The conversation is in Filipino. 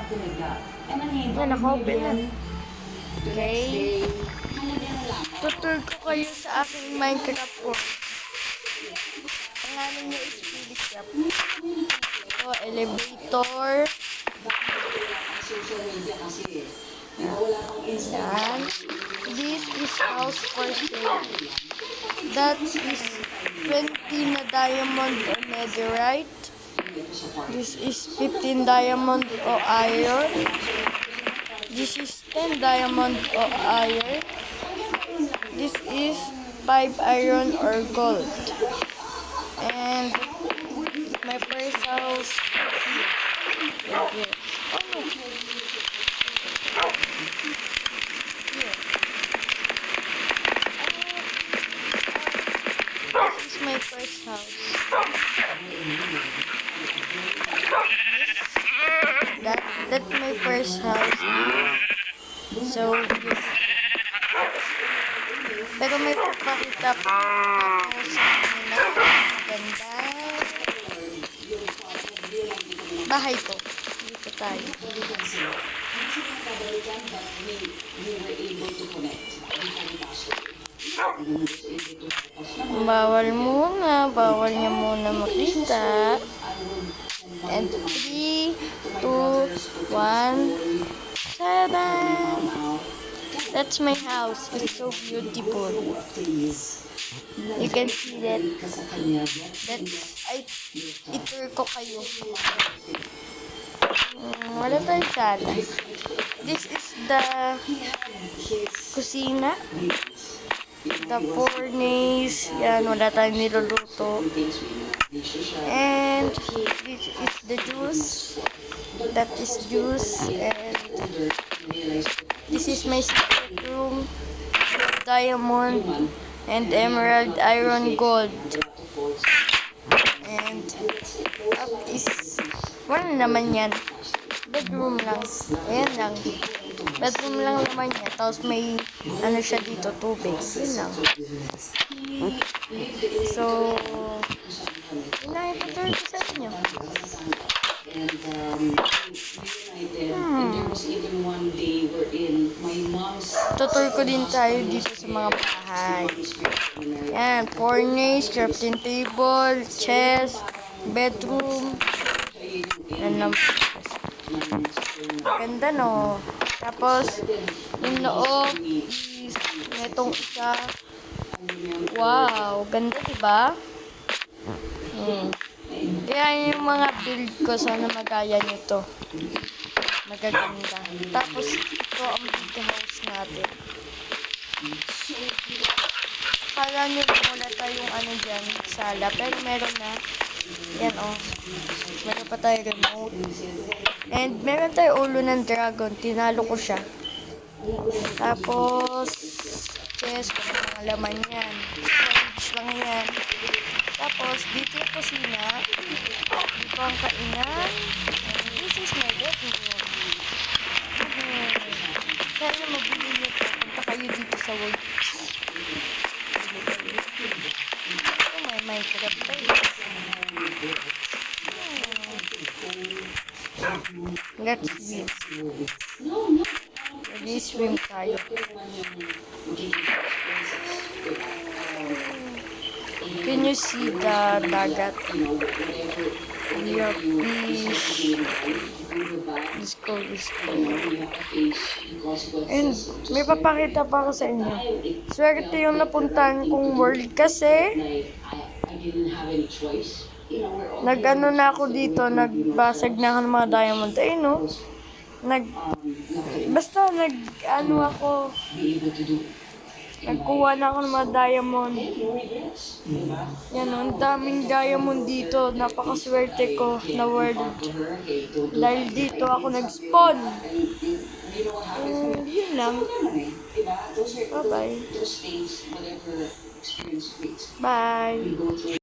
Yan, naka-open na. Okay. Tutur ko kayo sa aking Minecraft world. Pangalan niya is Philip. Ito, elevator. Yan. This is house for sale. That is 20 na diamond or netherite. This is 15 diamond or iron. This is 10 diamond or iron. This is 5 iron or gold. And my first house is here. Oh no. This is my first house. That's my first house. So, pero may papakita pa ako sa kanila. Ganda. Bahay ko. Dito tayo. Bawal niya muna makita. And 3, 2, 1, 7. That's my house. It's so beautiful. You can see that. Itur ko kayo. Wala tayong sala. This is the kusina. The furnace. Yan, wala tayong niluluto. And this is the juice. That is juice. And this is my secret room. Diamond and emerald, iron, gold. And up is wala naman yan. Bedroom lang. Ayan lang. Bedroom lang naman yan. Tapos may ano siya dito, tubig. Yun lang. So, yun lang itutur ko sa inyo. Tutur ko din tayo dito sa mga bahay. Yan, furnace, crafting table, chest, bedroom. Yan lang. Ganda no. Tapos, yung loob is netong isa. Wow, ganda diba? Kaya yung mga build ko, sana magaya nyo to. Magaganda. Tapos, ito ang big house natin. Kala nyo wala tayong ano dyan, sala. Pero meron na. Yan o. Meron pa tayo remote. And meron tayo ulo ng dragon. Tinalo ko siya. Tapos, chest, mga laman yan. Storage lang yan. Tapos, dito yung kusina. Dito ang kainan. And this is my bedroom. Sana mabili nyo ito. Punta kayo dito sa world. Ito may Minecraft tayo. Let's swim. Let's swim tayo. Can you see the dagat? We are fish. Let's go. And may papakita pa ako sa inyo. Swerte yung napuntahan kong world kasi nag-ano na ako dito, nagbasag na ako ng mga diamond. Ayun no? Nagkuha na ako ng mga diamond. Yan o, ang daming diamond dito. Napakaswerte ko na world. Dahil dito ako nag-spawn. Yun lang. Bye-bye. Bye.